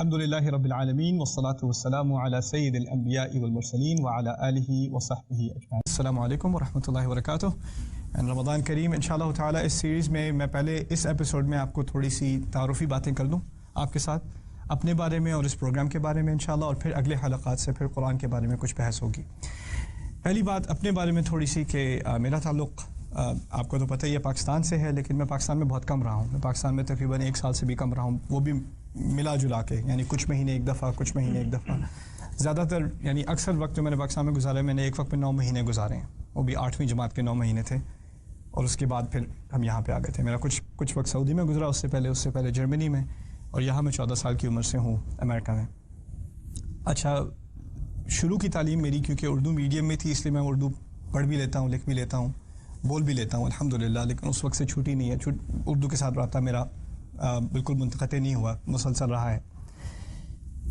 الحمدللہ رب العالمین والصلاة والسلام علی سید الانبیاء والمرسلین وعلی آلہ وصحبہ اجمعین. السلام علیکم ورحمۃ اللہ وبرکاتہ. رمضان کریم انشاءاللہ تعالی. اس سیریز میں پہلے اس ایپیسوڈ میں آپ کو تھوڑی سی تعارفی باتیں کر دوں آپ کے ساتھ اپنے بارے میں اور اس پروگرام کے بارے میں انشاءاللہ, اور پھر اگلے حلقات سے پھر قرآن کے بارے میں کچھ بحث ہوگی. پہلی بات اپنے بارے میں تھوڑی سی کہ میرا تعلق آپ کو تو پتہ ہی ہے پاکستان سے ہے, لیکن میں پاکستان میں بہت کم رہا ہوں. میں پاکستان میں تقریباً 1 سال سے بھی کم رہا ہوں, وہ بھی ملا جلا کے, یعنی کچھ مہینے ایک دفعہ, کچھ مہینے ایک دفعہ. زیادہ تر یعنی اکثر وقت جو میں نے پاکستان میں گزارا ہے, میں نے ایک وقت میں 9 مہینے گزارے ہیں, وہ بھی 8ویں جماعت کے 9 مہینے تھے, اور اس کے بعد پھر ہم یہاں پہ آ گئے تھے. میرا کچھ وقت سعودی میں گزرا, اس سے پہلے جرمنی میں, اور یہاں میں 14 سال کی عمر سے ہوں امریکہ میں. اچھا, شروع کی تعلیم میری کیونکہ اردو میڈیم میں تھی, اس لیے میں اردو پڑھ بھی لیتا ہوں, لکھ بھی لیتا ہوں, بول بھی لیتا ہوں الحمدللہ, لیکن اس وقت سے چھوٹی نہیں ہے. اردو کے ساتھ رابطہ میرا بالکل منقطع نہیں ہوا, مسلسل رہا ہے.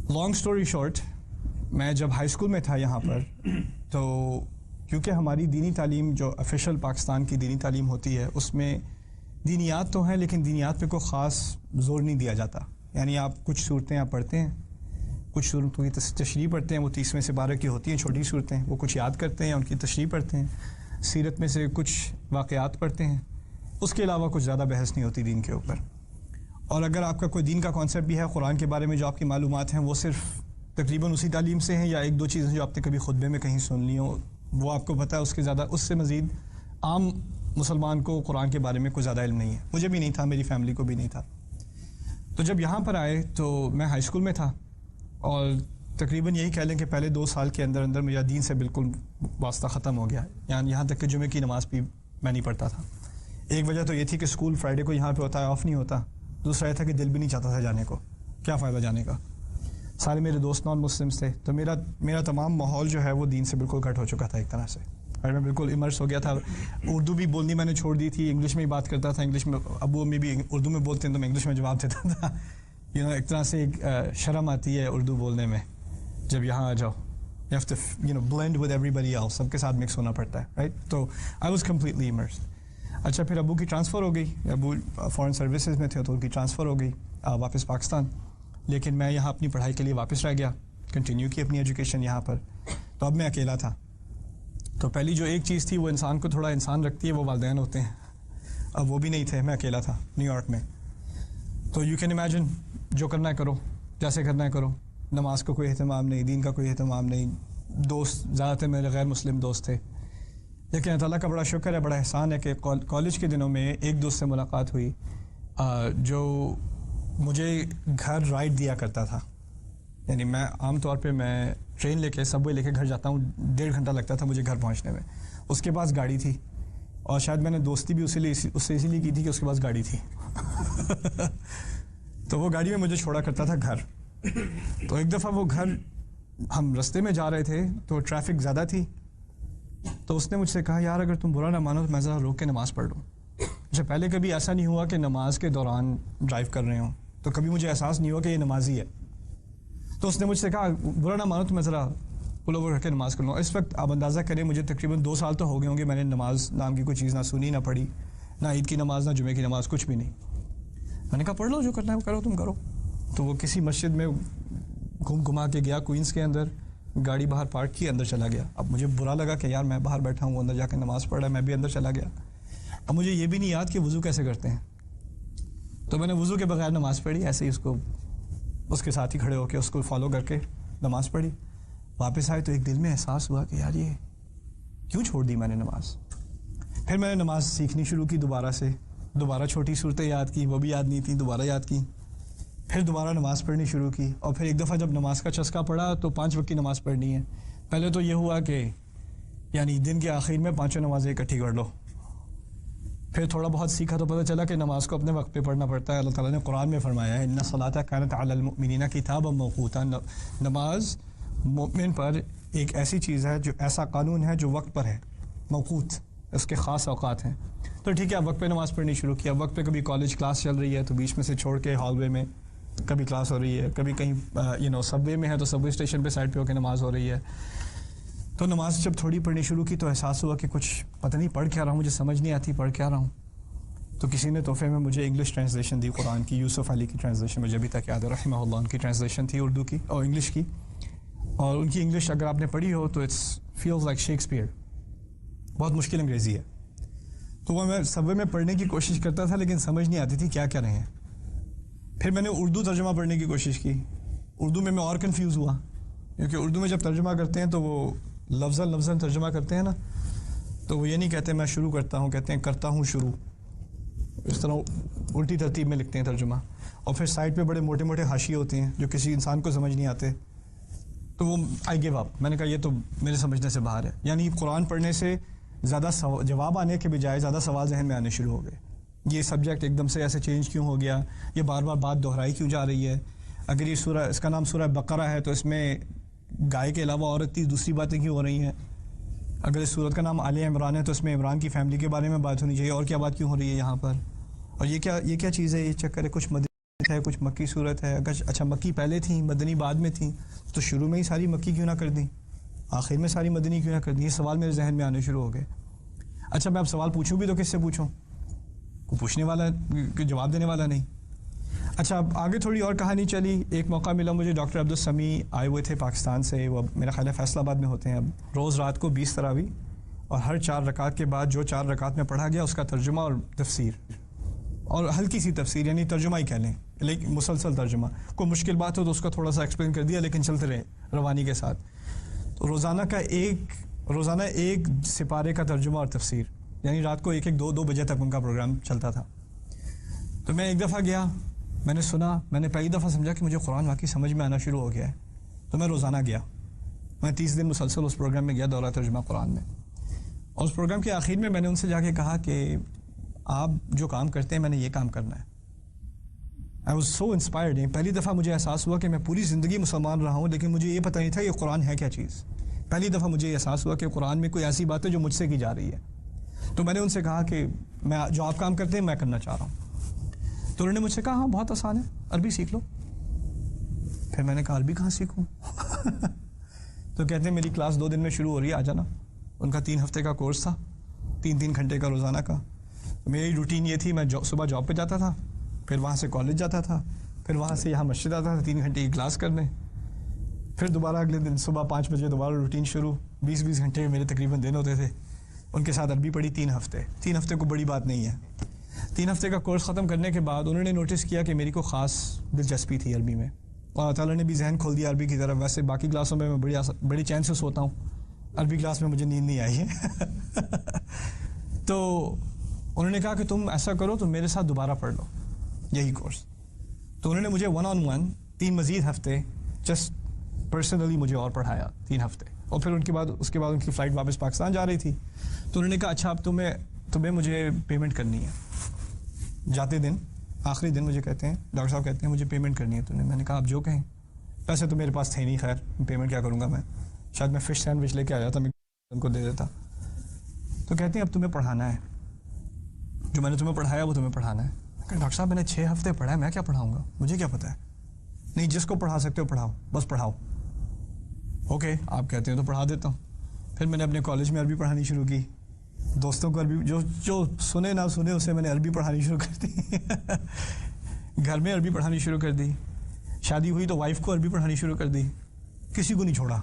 لانگ سٹوری شارٹ, میں جب ہائی اسکول میں تھا یہاں پر, تو کیونکہ ہماری دینی تعلیم جو آفیشیل پاکستان کی دینی تعلیم ہوتی ہے, اس میں دینیات تو ہیں لیکن دینیات پہ کوئی خاص زور نہیں دیا جاتا. یعنی آپ کچھ صورتیں آپ پڑھتے ہیں, کچھ صورتوں کی تشریح پڑھتے ہیں, وہ 30 میں سے 12 کی ہوتی ہیں چھوٹی صورتیں, وہ کچھ یاد کرتے ہیں, ان کی تشریح پڑھتے ہیں, سیرت میں سے کچھ واقعات پڑھتے ہیں. اس کے علاوہ کچھ زیادہ بحث نہیں ہوتی دین کے اوپر. اور اگر آپ کا کوئی دین کا کانسیپٹ بھی ہے قرآن کے بارے میں, جو آپ کی معلومات ہیں وہ صرف تقریباً اسی تعلیم سے ہیں, یا 1-2 چیزیں جو آپ نے کبھی خطبے میں کہیں سن لی ہوں وہ آپ کو پتہ ہے. اس کے زیادہ, اس سے مزید عام مسلمان کو قرآن کے بارے میں کوئی زیادہ علم نہیں ہے. مجھے بھی نہیں تھا, میری فیملی کو بھی نہیں تھا. تو جب یہاں پر آئے تو میں ہائی اسکول میں تھا, اور تقریباً یہی کہہ لیں کہ پہلے 2 سال کے اندر میرا دین سے بالکل واسطہ ختم ہو گیا. یعنی یہاں تک کہ جمعے کی نماز بھی میں نہیں پڑھتا تھا. ایک وجہ تو یہ تھی کہ اسکول فرائیڈے کو یہاں پہ ہوتا ہے, آف نہیں ہوتا. دوسرا یہ تھا کہ دل بھی نہیں چاہتا تھا جانے کو, کیا فائدہ جانے کا, سارے میرے دوست نان مسلمس تھے. تو میرا تمام ماحول جو ہے وہ دین سے بالکل کٹ ہو چکا تھا ایک طرح سے, اور میں بالکل امرس ہو گیا تھا. اردو بھی بولنی میں نے چھوڑ دی تھی, انگلش میں ہی بات کرتا تھا. انگلش میں ابو امی بھی اردو میں بولتے ہیں تو میں انگلش میں جواب دیتا تھا. ایک طرح سے ایک شرم آتی ہے اردو بولنے میں جب یہاں آ جاؤ. You have to blend with everybody else, سب کے ساتھ مکس ہونا پڑتا ہے, رائٹ. تو آئی واز کمپلیٹلی immersed. اچھا, پھر ابو کی ٹرانسفر ہو گئی, ابو فارن سروسز میں تھے تو ان کی ٹرانسفر ہو گئی واپس پاکستان. لیکن میں یہاں اپنی پڑھائی کے لیے واپس رہ گیا, کنٹینیو کی اپنی ایجوکیشن یہاں پر. تو اب میں اکیلا تھا. تو پہلی جو ایک چیز تھی وہ انسان کو تھوڑا انسان رکھتی ہے, وہ والدین ہوتے ہیں. اب وہ بھی نہیں تھے, میں اکیلا تھا نیو یارک میں. تو یو کین امیجن, جو کرنا ہے کرو, جیسے کرنا ہے کرو. نماز کا کوئی اہتمام نہیں, دین کا کوئی اہتمام نہیں. دوست زیادہ تر میرے غیر مسلم دوست تھے. لیکن اللہ تعالیٰ کا بڑا شکر ہے, بڑا احسان ہے کہ کالج کے دنوں میں ایک دوست سے ملاقات ہوئی جو مجھے گھر رائڈ دیا کرتا تھا. یعنی میں عام طور پہ میں ٹرین لے کے, سب وے لے کے گھر جاتا ہوں, 1.5 گھنٹہ لگتا تھا مجھے گھر پہنچنے میں. اس کے پاس گاڑی تھی, اور شاید میں نے دوستی بھی اس سے اسی لیے کی تھی کہ اس کے پاس گاڑی تھی. تو وہ گاڑی میں مجھے چھوڑا کرتا تھا گھر. تو ایک دفعہ وہ گھر, ہم رستے میں جا رہے تھے تو ٹریفک زیادہ تھی, تو اس نے مجھ سے کہا یار اگر تم برا نہ مانو تو میں ذرا روک کے نماز پڑھ لوں. اچھا, پہلے کبھی ایسا نہیں ہوا کہ نماز کے دوران ڈرائیو کر رہے ہوں, تو کبھی مجھے احساس نہیں ہوا کہ یہ نمازی ہے. تو اس نے مجھ سے کہا برا نہ مانو تو میں ذرا پل اوور کر کے نماز کر لوں. اس وقت آپ اندازہ کریں مجھے تقریباً 2 سال تو ہو گئے ہوں گے میں نے نماز نام کی کوئی چیز نہ سنی, نہ پڑھی, نہ عید کی نماز, نہ جمعے کی نماز, کچھ بھی نہیں. میں نے کہا پڑھ لو, جو کرنا ہے وہ کرو, تم کرو. تو وہ کسی مسجد میں گھما کے گیا کوئنس کے اندر, گاڑی باہر پارک کی, اندر چلا گیا. اب مجھے برا لگا کہ یار میں باہر بیٹھا ہوں, وہ اندر جا کے نماز پڑھ رہا ہے, میں بھی اندر چلا گیا. اب مجھے یہ بھی نہیں یاد کہ وضو کیسے کرتے ہیں, تو میں نے وضو کے بغیر نماز پڑھی, ایسے ہی اس کے ساتھ ہی کھڑے ہو کے اس کو فالو کر کے نماز پڑھی. واپس آئے تو ایک دل میں احساس ہوا کہ یار یہ کیوں چھوڑ دی میں نے نماز. پھر میں نے نماز سیکھنی شروع کی دوبارہ چھوٹی صورتیں یاد کی, وہ بھی یاد نہیں تھیں, دوبارہ یاد کی. پھر دوبارہ نماز پڑھنی شروع کی, اور پھر ایک دفعہ جب نماز کا چسکا پڑا تو 5 وقت کی نماز پڑھنی ہے. پہلے تو یہ ہوا کہ یعنی دن کے آخر میں 5 نمازیں اکٹھی کر لو. پھر تھوڑا بہت سیکھا تو پتہ چلا کہ نماز کو اپنے وقت پہ پڑھنا پڑتا ہے. اللہ تعالیٰ نے قرآن میں فرمایا ہے ان الصلاۃ کانت علی المؤمنین کتابا موقوتا. نماز مومن پر ایک ایسی چیز ہے, جو ایسا قانون ہے جو وقت پر ہے, موقوت, اس کے خاص اوقات ہیں. تو ٹھیک ہے, اب وقت پہ نماز پڑھنی شروع کی. اب وقت پہ کبھی کالج کلاس چل رہی ہے تو بیچ میں سے چھوڑ کے ہال وے میں کبھی کلاس ہو رہی ہے, کبھی کہیں سب وے میں ہے تو سب وے اسٹیشن پہ سائڈ پہ ہو کے نماز ہو رہی ہے. تو نماز جب تھوڑی پڑھنی شروع کی تو احساس ہوا کہ کچھ پتہ نہیں پڑھ کیا رہا ہوں, مجھے سمجھ نہیں آتی پڑھ کیا رہا ہوں. تو کسی نے تحفے میں مجھے انگلش ٹرانسلیشن دی قرآن کی، یوسف علی کی ٹرانسلیشن، مجھے ابھی تک یاد ہے رحمہ اللہ، ان کی ٹرانسلیشن تھی اردو کی اور انگلش کی، اور ان کی انگلش اگر آپ نے پڑھی ہو تو اٹس فیلز لائک شیکسپیئر، بہت مشکل انگریزی ہے. تو وہ میں سبوے میں پڑھنے کی کوشش کرتا تھا لیکن سمجھ نہیں آتی تھی کیا کہہ رہے ہیں. پھر میں نے اردو ترجمہ پڑھنے کی کوشش کی، اردو میں اور کنفیوز ہوا، کیونکہ اردو میں جب ترجمہ کرتے ہیں تو وہ لفظاً ترجمہ کرتے ہیں نا، تو وہ یہ نہیں کہتے میں شروع کرتا ہوں، کہتے ہیں کرتا ہوں شروع، اس طرح الٹی ترتیب میں لکھتے ہیں ترجمہ. اور پھر سائڈ پہ بڑے موٹے موٹے حاشیے ہوتے ہیں جو کسی انسان کو سمجھ نہیں آتے. تو وہ آئی گیو اپ، میں نے کہا یہ تو میرے سمجھنے سے باہر ہے. یعنی قرآن پڑھنے سے زیادہ جواب آنے کے بجائے زیادہ سوال ذہن میں آنے شروع ہو گئے. یہ سبجیکٹ ایک دم سے ایسے چینج کیوں ہو گیا، یہ بار بار بات دہرائی کیوں جا رہی ہے، اگر یہ سورہ، اس کا نام سورہ بقرہ ہے تو اس میں گائے کے علاوہ عورت کی دوسری باتیں کیوں ہو رہی ہیں، اگر اس سورت کا نام آل عمران ہے تو اس میں عمران کی فیملی کے بارے میں بات ہونی چاہیے، اور کیا بات کیوں ہو رہی ہے یہاں پر، اور یہ کیا چیز ہے، یہ چکر ہے، کچھ مدنی ہے کچھ مکی صورت ہے، اچھا مکی پہلے تھیں مدنی بعد میں تھیں، تو شروع میں ہی ساری مکی کیوں نہ کر دیں، آخر میں ساری مدنی کیوں نہ کر دیں. یہ سوال میرے ذہن میں آنے شروع ہو گئے. اچھا میں اب سوال پوچھوں بھی تو کس سے پوچھوں، کوئی پوچھنے والا، کوئی جواب دینے والا نہیں. اچھا اب آگے تھوڑی اور کہانی چلی. ایک موقع ملا مجھے، ڈاکٹر عبدالسمیع آئے ہوئے تھے پاکستان سے، وہ میرا خیال ہے فیصل آباد میں ہوتے ہیں اب. روز رات کو 20 تراویح، اور ہر 4 رکعت کے بعد جو 4 رکعت میں پڑھا گیا اس کا ترجمہ اور تفسیر، اور ہلکی سی تفسیر، یعنی ترجمہ ہی کہہ لیں لیکن مسلسل ترجمہ. کوئی مشکل بات ہو تو اس کا تھوڑا سا ایکسپلین کر دیا لیکن چلتے رہے روانی کے ساتھ. تو روزانہ ایک سپارے کا ترجمہ اور تفسیر، یعنی رات کو 1-2 بجے تک ان کا پروگرام چلتا تھا. تو میں ایک دفعہ گیا، میں نے سنا، میں نے پہلی دفعہ سمجھا کہ مجھے قرآن واقعی سمجھ میں آنا شروع ہو گیا ہے. تو میں روزانہ گیا، میں 30 دن مسلسل اس پروگرام میں گیا، دورہ ترجمہ قرآن میں. اور اس پروگرام کے آخر میں نے ان سے جا کے کہا کہ آپ جو کام کرتے ہیں میں نے یہ کام کرنا ہے. I was so inspired. پہلی دفعہ مجھے احساس ہوا کہ میں پوری زندگی مسلمان رہا ہوں لیکن مجھے یہ پتہ نہیں تھا کہ قرآن ہے کیا چیز. پہلی دفعہ مجھے یہ احساس ہوا کہ قرآن میں کوئی ایسی بات ہے جو مجھ سے کی جا رہی ہے. تو میں نے ان سے کہا کہ میں جو آپ کام کرتے ہیں میں کرنا چاہ رہا ہوں. تو انہوں نے مجھ سے کہا ہاں بہت آسان ہے، عربی سیکھ لو. پھر میں نے کہا عربی کہاں سیکھوں؟ تو کہتے ہیں میری کلاس 2 دن میں شروع ہو رہی ہے، آ جانا. ان کا 3 ہفتے کا کورس تھا، 3 گھنٹے کا روزانہ کا. میری روٹین یہ تھی، میں صبح جاب پہ جاتا تھا، پھر وہاں سے کالج جاتا تھا، پھر وہاں سے یہاں مسجد آتا تھا 3 گھنٹے کی کلاس کرنے، پھر دوبارہ اگلے دن صبح 5 بجے دوبارہ روٹین شروع. 20 گھنٹے میرے تقریباً دن ہوتے تھے. ان کے ساتھ عربی پڑھی 3 ہفتے. 3 ہفتے کو بڑی بات نہیں ہے. 3 ہفتے کا کورس ختم کرنے کے بعد انہوں نے نوٹس کیا کہ میری کو خاص دلچسپی تھی عربی میں، اور اللہ تعالیٰ نے بھی ذہن کھول دیا عربی کی طرف. ویسے باقی کلاسوں میں بڑی چین سے سوتا ہوں، عربی کلاس میں مجھے نیند نہیں آئی ہے. تو انہوں نے کہا کہ تم ایسا کرو، تم میرے ساتھ دوبارہ پڑھ لو یہی کورس. تو انہوں نے مجھے 1-on-1 3 مزید ہفتے جسٹ پرسنلی مجھے اور پڑھایا 3 ہفتے. اور پھر اس کے بعد ان کی فلائٹ واپس پاکستان جا رہی تھی. تو انہوں نے کہا اچھا اب تمہیں مجھے پیمنٹ کرنی ہے. جاتے دن آخری دن مجھے کہتے ہیں، ڈاکٹر صاحب کہتے ہیں مجھے پیمنٹ کرنی ہے تمہیں. میں نے کہا آپ جو کہیں. پیسے تو میرے پاس تھے نہیں، خیر پیمنٹ کیا کروں گا میں، شاید میں فش سینڈوچ لے کے آیا تھا، میں ان کو دے دیتا. تو کہتے ہیں اب تمہیں پڑھانا ہے، جو میں نے تمہیں پڑھایا وہ تمہیں پڑھانا ہے. ڈاکٹر صاحب میں نے 6 ہفتے پڑھا ہے، میں کیا پڑھاؤں گا، مجھے کیا پتہ ہے. نہیں جس کو پڑھا سکتے ہو پڑھاؤ، بس پڑھاؤ. اوکے آپ کہتے ہیں تو پڑھا دیتا ہوں. پھر میں نے اپنے کالج میں عربی پڑھانی شروع کی. دوستوں کو عربی، جو سنے نہ سنے اسے میں نے عربی پڑھانی شروع کر دی. گھر میں عربی پڑھانی شروع کر دی. شادی ہوئی تو وائف کو عربی پڑھانی شروع کر دی. کسی کو نہیں چھوڑا،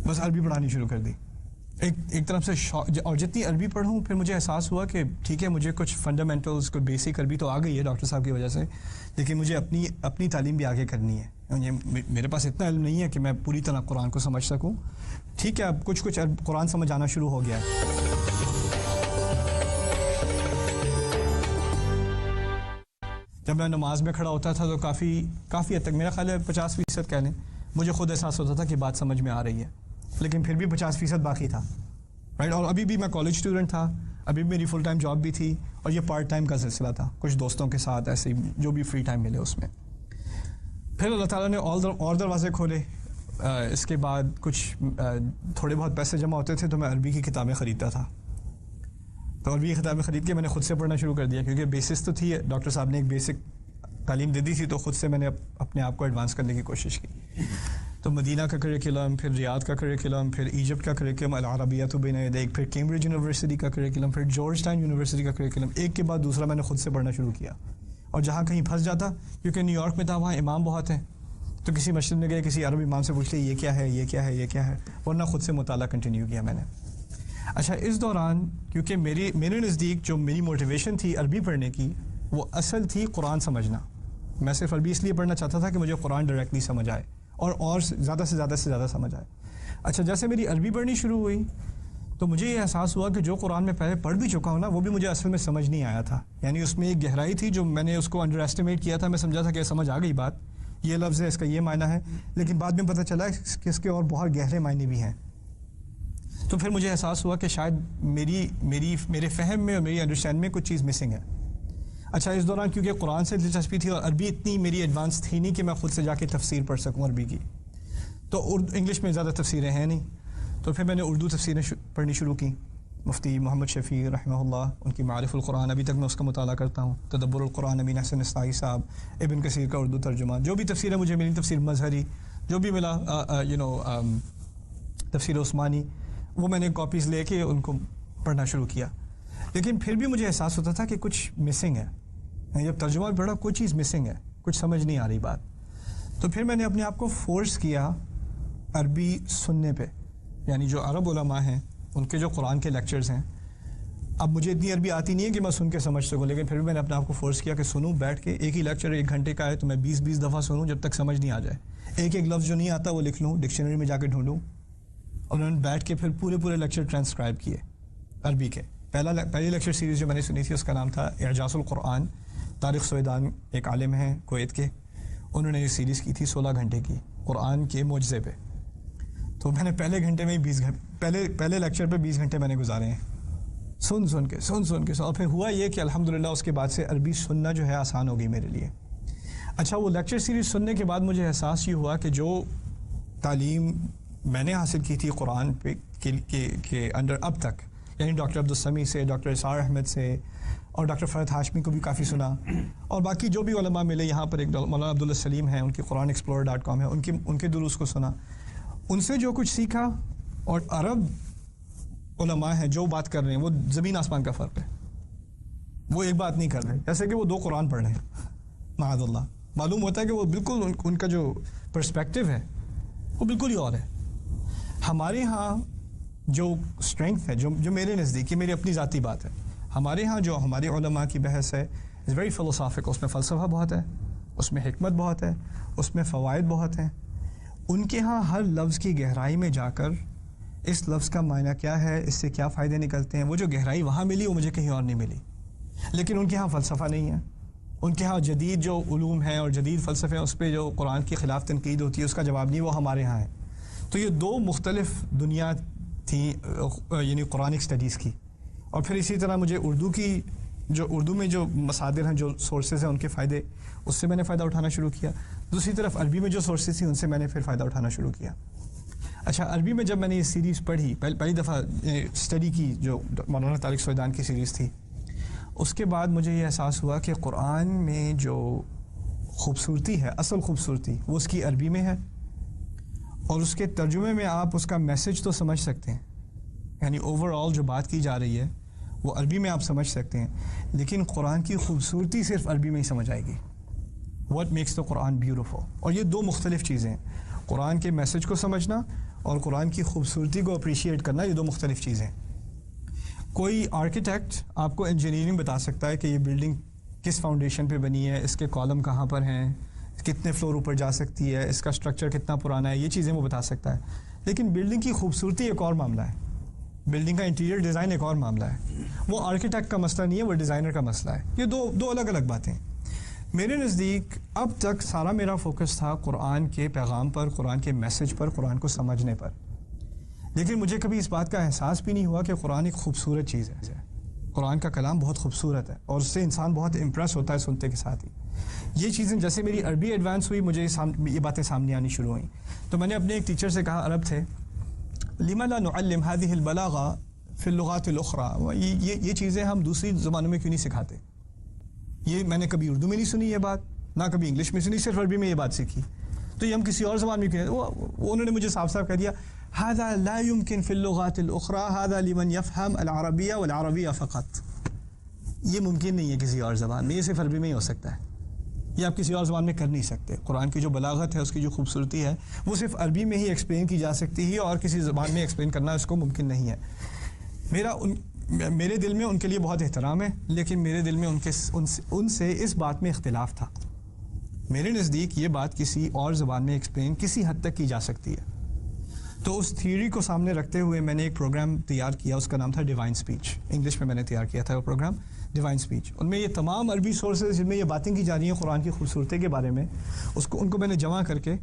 بس عربی پڑھانی شروع کر دی. ایک طرف سے اور جتنی عربی پڑھوں پھر مجھے احساس ہوا کہ ٹھیک ہے مجھے کچھ فنڈامنٹلز، کوئی بیسک عربی تو آ گئی ہے ڈاکٹر صاحب کی وجہ سے، لیکن مجھے اپنی تعلیم بھی آگے کرنی ہے. میرے پاس اتنا علم نہیں ہے کہ میں پوری طرح قرآن کو سمجھ سکوں. ٹھیک ہے اب کچھ قرآن سمجھ آنا شروع ہو گیا ہے. جب میں نماز میں کھڑا ہوتا تھا تو کافی حد تک میرا خیال ہے 50% کہہ لیں، مجھے خود احساس ہوتا تھا کہ بات سمجھ میں آ رہی ہے، لیکن پھر بھی 50% باقی تھا. رائٹ. اور ابھی بھی میں کالج اسٹوڈنٹ تھا، ابھی بھی میری فل ٹائم جاب بھی تھی، اور یہ پارٹ ٹائم کا سلسلہ تھا، کچھ دوستوں کے ساتھ ایسے جو بھی فری ٹائم ملے اس میں. پھر اللہ تعالیٰ نے اور دروازے کھولے. اس کے بعد کچھ تھوڑے بہت پیسے جمع ہوتے تھے تو میں عربی کی کتابیں خریدتا تھا. تو عربی کی کتابیں خرید کے میں نے خود سے پڑھنا شروع کر دیا، کیونکہ بیسس تو تھی، ڈاکٹر صاحب نے ایک بیسک تعلیم دے دی تھی، تو خود سے میں نے اپنے آپ کو ایڈوانس کرنے کی کوشش کی. تو مدینہ کا کریکولم، پھر ریاض کا کریکولم، پھر ایجپٹ کا کریکولم، العربیۃ بین یدیک، پھر کیمبرج یونیورسٹی کا کریکولم، پھر جارج ٹاؤن یونیورسٹی کا کریکولم، ایک کے بعد دوسرا میں نے خود سے پڑھنا شروع کیا. اور جہاں کہیں پھنس جاتا، کیونکہ نیو یارک میں تھا، وہاں امام بہت ہیں، تو کسی مسجد میں گئے، کسی عرب امام سے پوچھ لیا یہ کیا ہے، یہ کیا ہے، یہ کیا ہے، ورنہ خود سے مطالعہ کنٹینیو کیا میں نے. اچھا، اس دوران کیونکہ میرے نزدیک جو میری موٹیویشن تھی عربی پڑھنے کی، وہ اصل تھی قرآن سمجھنا. میں صرف عربی اس لیے پڑھنا چاہتا تھا کہ مجھے قرآن ڈائریکٹلی سمجھ آئے اور زیادہ سے زیادہ سمجھ آئے. اچھا، جیسے میری عربی پڑھنی شروع ہوئی تو مجھے یہ احساس ہوا کہ جو قرآن میں پہلے پڑھ بھی چکا ہوں نا، وہ بھی مجھے اصل میں سمجھ نہیں آیا تھا. یعنی اس میں ایک گہرائی تھی جو میں نے اس کو انڈر ایسٹیمیٹ کیا تھا. میں سمجھا تھا کہ سمجھ آ گئی بات، یہ لفظ ہے، اس کا یہ معنی ہے، لیکن بعد میں پتہ چلا کہ اس کے اور بہت گہرے معنی بھی ہیں. تو پھر مجھے احساس ہوا کہ شاید میرے فہم میں اور میری انڈرسٹینڈ میں کچھ چیز مسنگ ہے. اچھا، اس دوران کیونکہ قرآن سے دلچسپی تھی اور عربی اتنی میری ایڈوانس تھی نہیں کہ میں خود سے جا کے تفسیر پڑھ سکوں عربی کی، تو انگلش میں زیادہ تفسیریں ہیں نہیں، تو پھر میں نے اردو تفسیریں پڑھنی شروع کی. مفتی محمد شفیع رحمہ اللہ، ان کی معارف القرآن، ابھی تک میں اس کا مطالعہ کرتا ہوں. تدبر القرآن امین حسن اسلائی صاحب، ابن کثیر کا اردو ترجمہ، جو بھی تفسیریں مجھے ملی، تفسیر مظہری، جو بھی ملا، تفسیر عثمانی، وہ میں نے کاپیز لے کے ان کو پڑھنا شروع کیا. لیکن پھر بھی مجھے احساس ہوتا تھا کہ کچھ مسنگ ہے. جب ترجمہ پڑھا کوئی چیز مسنگ ہے، کچھ سمجھ نہیں آ رہی بات. تو پھر میں نے اپنے آپ کو فورس کیا عربی سننے پہ. یعنی جو عرب علماء ہیں ان کے جو قرآن کے لیکچرز ہیں، اب مجھے اتنی عربی آتی نہیں ہے کہ میں سن کے سمجھ سکوں، لیکن پھر بھی میں نے اپنے آپ کو فورس کیا کہ سنوں بیٹھ کے. ایک ہی لیکچر 1 گھنٹے کا ہے تو میں 20 دفعہ سنوں جب تک سمجھ نہیں آ جائے. ایک لفظ جو نہیں آتا وہ لکھ لوں، ڈکشنری میں جا کے ڈھونڈوں. اور میں نے بیٹھ کے پھر پورے لیکچر ٹرانسکرائب کیے عربی کے. پہلی لیکچر سیریز جو میں نے سنی تھی اس کا نام تھا اعجاز القرآن. طارق سویدان ایک عالم ہیں کویت کے، انہوں نے یہ سیریز کی تھی 16 گھنٹے کی قرآن کے معجزے پہ. تو میں نے پہلے گھنٹے میں ہی پہلے لیکچر پہ 20 گھنٹے میں نے گزارے ہیں سن کے. اور پھر ہوا یہ کہ الحمدللہ اس کے بعد سے عربی سننا جو ہے آسان ہو گئی میرے لیے. اچھا، وہ لیکچر سیریز سننے کے بعد مجھے احساس یہ ہوا کہ جو تعلیم میں نے حاصل کی تھی قرآن پہ کے انڈر اب تک، یعنی ڈاکٹر عبدالسمیع سے، ڈاکٹر اسار احمد سے، اور ڈاکٹر فرحت ہاشمی کو بھی کافی سنا، اور باقی جو بھی علماء ملے یہاں پر، ایک مولانا عبدالسلیم ہیں، ان کی قرآن ایکسپلورر.com ہے، ان کے دروس کو سنا، ان سے جو کچھ سیکھا. اور عرب علماء ہیں جو بات کر رہے ہیں وہ زمین آسمان کا فرق ہے. وہ ایک بات نہیں کر رہے جیسے کہ وہ 2 قرآن پڑھ رہے ہیں. معاذ اللہ، معلوم ہوتا ہے کہ وہ بالکل ان کا جو پرسپیکٹو ہے وہ بالکل ہی اور ہے. ہمارے ہاں جو اسٹرینگتھ ہے، جو میرے نزدیک، یہ میری اپنی ذاتی بات ہے، ہمارے ہاں جو ہمارے علماء کی بحث ہے از ویری فلسافک. اس میں فلسفہ بہت ہے، اس میں حکمت بہت ہے، اس میں فوائد بہت ہیں. ان کے ہاں ہر لفظ کی گہرائی میں جا کر اس لفظ کا معنی کیا ہے، اس سے کیا فائدے نکلتے ہیں، وہ جو گہرائی وہاں ملی وہ مجھے کہیں اور نہیں ملی. لیکن ان کے ہاں فلسفہ نہیں ہے. ان کے ہاں جدید جو علوم ہیں اور جدید فلسفے ہیں اس پہ جو قرآن کے خلاف تنقید ہوتی ہے اس کا جواب نہیں، وہ ہمارے ہاں ہے. تو یہ 2 مختلف دنیا تھیں یعنی قرآنک اسٹڈیز کی. اور پھر اسی طرح مجھے اردو میں جو مصادر ہیں، جو سورسز ہیں، ان کے فائدے، اس سے میں نے فائدہ اٹھانا شروع کیا. دوسری طرف عربی میں جو سورسز تھیں ان سے میں نے پھر فائدہ اٹھانا شروع کیا. اچھا، عربی میں جب میں نے یہ سیریز پڑھی، پہلی دفعہ اسٹڈی کی جو مولانا طارق سویدان کی سیریز تھی، اس کے بعد مجھے یہ احساس ہوا کہ قرآن میں جو خوبصورتی ہے، اصل خوبصورتی، وہ اس کی عربی میں ہے. اور اس کے ترجمے میں آپ اس کا میسج تو سمجھ سکتے ہیں، یعنی اوور آل جو بات کی جا رہی ہے وہ عربی میں آپ سمجھ سکتے ہیں، لیکن قرآن کی خوبصورتی صرف عربی میں ہی سمجھ آئے گی. What makes the Quran beautiful. اور یہ 2 مختلف چیزیں ہیں، قرآن کے میسج کو سمجھنا اور قرآن کی خوبصورتی کو اپریشیٹ کرنا، یہ 2 مختلف چیزیں ہیں. کوئی آرکیٹیکٹ آپ کو انجینئرنگ بتا سکتا ہے کہ یہ بلڈنگ کس فاؤنڈیشن پہ بنی ہے، اس کے کالم کہاں پر ہیں، کتنے فلور اوپر جا سکتی ہے، اس کا اسٹرکچر کتنا پرانا ہے، یہ چیزیں وہ بتا سکتا ہے. لیکن بلڈنگ کی خوبصورتی ایک اور معاملہ ہے، بلڈنگ کا انٹیریئر ڈیزائن ایک اور معاملہ ہے. وہ آرکیٹیکٹ کا مسئلہ نہیں ہے، وہ ڈیزائنر کا مسئلہ ہے. یہ دو الگ الگ باتیں. میرے نزدیک اب تک سارا میرا فوکس تھا قرآن کے پیغام پر، قرآن کے میسج پر، قرآن کو سمجھنے پر. لیکن مجھے کبھی اس بات کا احساس بھی نہیں ہوا کہ قرآن ایک خوبصورت چیز ہے. قرآن کا کلام بہت خوبصورت ہے اور اس سے انسان بہت امپریس ہوتا ہے سنتے کے ساتھ ہی. یہ چیزیں جیسے میری عربی ایڈوانس ہوئی، مجھے یہ باتیں سامنے آنی شروع ہوئیں. تو میں نے اپنے ایک ٹیچر سے کہا، عرب تھے، لما لا نعلم هذه البلاغة في اللغات الأخرى. یہ چیزیں ہم دوسری زبانوں میں کیوں نہیں سکھاتے؟ یہ میں نے کبھی اردو میں نہیں سنی یہ بات، نہ کبھی انگلش میں سنی، صرف عربی میں یہ بات سیکھی. تو یہ ہم کسی اور زبان میں کہیں، انہوں نے مجھے صاف صاف کہہ دیا هذا لا يمكن في اللغات الأخرى هذا لمن يفهم العربية والعربية فقط. یہ ممکن نہیں ہے کسی اور زبان میں، یہ صرف عربی میں ہی ہو سکتا ہے، یہ آپ کسی اور زبان میں کر نہیں سکتے. قرآن کی جو بلاغت ہے، اس کی جو خوبصورتی ہے، وہ صرف عربی میں ہی ایکسپلین کی جا سکتی ہے، اور کسی زبان میں ایکسپلین کرنا اس کو ممکن نہیں ہے. میرے دل میں ان کے لیے بہت احترام ہے، لیکن میرے دل میں ان سے اس بات میں اختلاف تھا. میرے نزدیک یہ بات کسی اور زبان میں ایکسپلین کسی حد تک کی جا سکتی ہے. تو اس تھیوری کو سامنے رکھتے ہوئے میں نے ایک پروگرام تیار کیا، اس کا نام تھا ڈیوائن اسپیچ. انگلش میں میں نے تیار کیا تھا وہ پروگرام ڈیوائن اسپیچ. ان میں یہ تمام عربی سورسز جن میں یہ باتیں کی جا رہی ہیں قرآن کی خوبصورتی کے بارے میں، ان کو میں نے جمع کر کے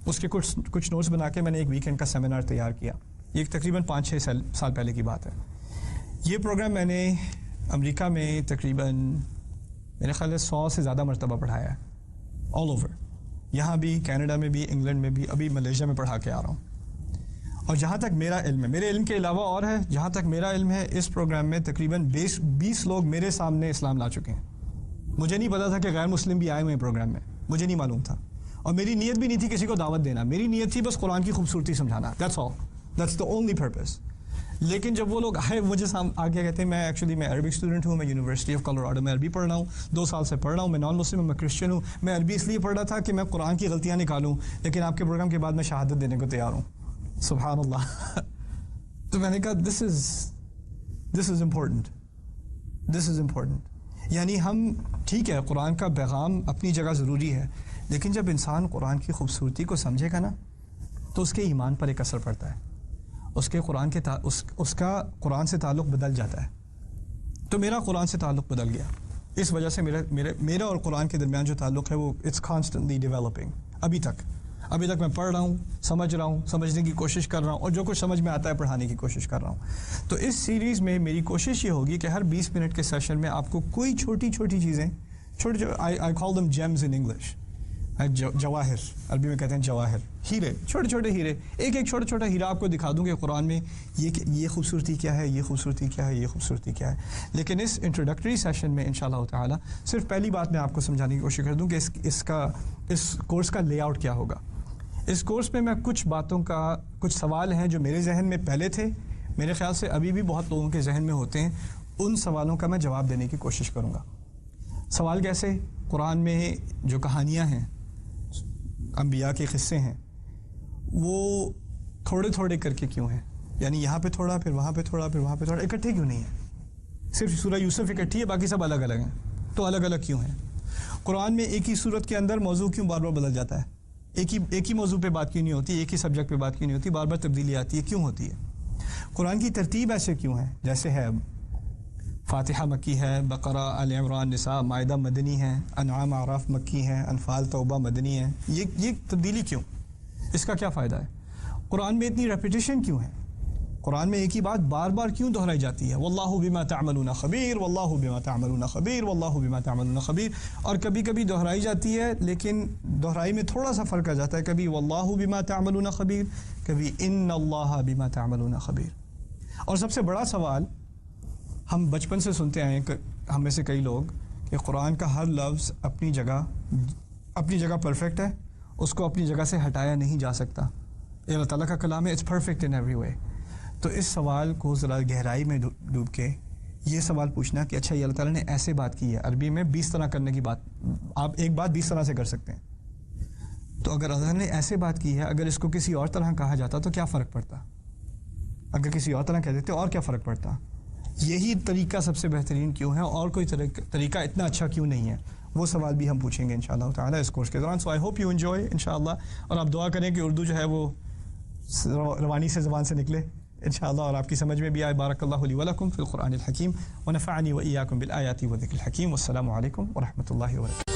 اس کے کچھ نوٹس بنا کے میں نے ایک ویکینڈ کا سیمینار تیار کیا. یہ تقریباً 5-6 سال پہلے کی بات ہے. یہ پروگرام میں نے امریکہ میں تقریباً میرے خیال ہے 100 سے زیادہ مرتبہ پڑھایا ہے، آل اوور. یہاں بھی، کینیڈا میں بھی، انگلینڈ میں بھی، ابھی ملیشیا میں پڑھا کے آ رہا ہوں. اور جہاں تک میرا علم ہے، میرے علم کے علاوہ اور ہے، جہاں تک میرا علم ہے اس پروگرام میں تقریباً 20 لوگ میرے سامنے اسلام لا چکے ہیں. مجھے نہیں پتا تھا کہ غیر مسلم بھی آئے ہوئے ہیں پروگرام میں، مجھے نہیں معلوم تھا، اور میری نیت بھی نہیں تھی کسی کو دعوت دینا. میری نیت تھی بس قرآن کی خوبصورتی سمجھانا. That's all, that's the only purpose. لیکن جب وہ لوگ آئے مجھے آگے کہتے ہیں میں عربک اسٹوڈنٹ ہوں، میں یونیورسٹی آف کولوراڈو میں عربی پڑھ رہا ہوں، 2 سال سے پڑھ رہا ہوں، میں نان مسلم ہوں، میں کرسچن ہوں. میں عربی اس لیے پڑھ رہا تھا کہ میں قرآن کی غلطیاں نکالوں، لیکن آپ کے پروگرام کے بعد میں شہادت دینے کو تیار ہوں. سبحان اللہ. تو میں نے کہا دس از امپورٹنٹ. یعنی ہم ٹھیک ہے قرآن کا پیغام اپنی جگہ ضروری ہے، لیکن جب انسان قرآن کی خوبصورتی کو سمجھے گا نا تو اس کے ایمان پر ایک اثر پڑتا ہے، اس کا قرآن سے تعلق بدل جاتا ہے. تو میرا قرآن سے تعلق بدل گیا. اس وجہ سے میرا اور قرآن کے درمیان جو تعلق ہے وہ اٹس کانسٹنٹلی ڈیولپنگ. ابھی تک میں پڑھ رہا ہوں، سمجھ رہا ہوں، سمجھنے کی کوشش کر رہا ہوں، اور جو کچھ سمجھ میں آتا ہے پڑھانے کی کوشش کر رہا ہوں. تو اس سیریز میں میری کوشش یہ ہوگی کہ ہر 20 منٹ کے سیشن میں آپ کو کوئی چھوٹی چیزیں، I call them gems in English، Jawahar, عربی میں کہتے ہیں جواہر، ہیرے، چھوٹے ہیرے، ایک چھوٹا ہیرا آپ کو دکھا دوں کہ قرآن میں یہ خوبصورتی کیا ہے، یہ خوبصورتی کیا ہے، یہ خوبصورتی کیا ہے. لیکن اس انٹروڈکٹری سیشن میں انشاءاللہ تعالی صرف پہلی بات میں آپ کو سمجھانے کی کوشش کر دوں کہ اس کورس کا لے آؤٹ کیا ہوگا. اس کورس میں کچھ باتوں کا، کچھ سوال ہیں جو میرے ذہن میں پہلے تھے، میرے خیال سے ابھی بھی بہت لوگوں کے ذہن میں ہوتے ہیں، ان سوالوں کا میں جواب دینے کی کوشش کروں گا. سوال کیسے؟ قرآن میں جو کہانیاں ہیں، انبیاء کے قصے ہیں، وہ تھوڑے کر کے کیوں ہیں؟ یعنی یہاں پہ تھوڑا، پھر وہاں پہ تھوڑا، پھر وہاں پہ تھوڑا، اکٹھے کیوں نہیں ہیں؟ صرف سورہ یوسف اکٹھی ہے، باقی سب الگ الگ ہیں، تو الگ الگ کیوں ہیں؟ قرآن میں ایک ہی صورت کے اندر موضوع کیوں بار بار بدل جاتا ہے؟ ایک ہی موضوع پہ بات کیوں نہیں ہوتی؟ ایک ہی سبجیکٹ پہ بات کیوں نہیں ہوتی؟ بار بار تبدیلی آتی ہے، کیوں ہوتی ہے؟ قرآن کی ترتیب ایسے کیوں ہے؟ جیسے ہے فاتحہ مکی ہے، بقرہ، آل عمران، نساء، مائدہ مدنی ہے، انعام، اعراف مکی ہے، انفال، توبہ مدنی ہے. یہ تبدیلی کیوں؟ اس کا کیا فائدہ ہے؟ قرآن میں اتنی ریپیٹیشن کیوں ہے؟ قرآن میں ایک ہی بات بار بار کیوں دہرائی جاتی ہے؟ واللہ بما تعملون خبیر، واللہ بما تعملون خبیر، واللہ بما تعملون خبیر. اور کبھی کبھی دہرائی جاتی ہے لیکن دہرائی میں تھوڑا سا فرق آ جاتا ہے، کبھی واللہ بما تعملون خبیر، کبھی ان اللہ بما تعملون خبیر. اور سب سے بڑا سوال ہم بچپن سے سنتے آئے ہیں، ہم میں سے کئی لوگ، کہ قرآن کا ہر لفظ اپنی جگہ پرفیکٹ ہے، اس کو اپنی جگہ سے ہٹایا نہیں جا سکتا. یہ اللہ تعالیٰ کا کلام ہے، it's perfect in every way. تو اس سوال کو ذرا گہرائی میں ڈوب کے یہ سوال پوچھنا کہ اچھا یہ اللہ تعالیٰ نے ایسے بات کی ہے. عربی میں 20 طرح کرنے کی بات، آپ ایک بات 20 طرح سے کر سکتے ہیں. تو اگر اللہ نے ایسے بات کی ہے، اگر اس کو کسی اور طرح کہا جاتا تو کیا فرق پڑتا؟ اگر کسی اور طرح کہہ دیتے اور کیا فرق پڑتا؟ یہی طریقہ سب سے بہترین کیوں ہے اور کوئی طریقہ اتنا اچھا کیوں نہیں ہے؟ وہ سوال بھی ہم پوچھیں گے انشاءاللہ تعالی اس کورس کے دوران. سو آئی ہوپ یو انجوائے انشاءاللہ، اور آپ دعا کریں کہ اردو جو ہے وہ روانی سے زبان سے نکلے انشاءاللہ، اور آپ کی سمجھ میں بھی آئے. بارک اللہ لی ولکم فی القرآن الحکیم ونفعنی وإیاکم بالآیات والذکر الحکیم. والسلام علیکم ورحمۃ اللہ وبرکاتہ.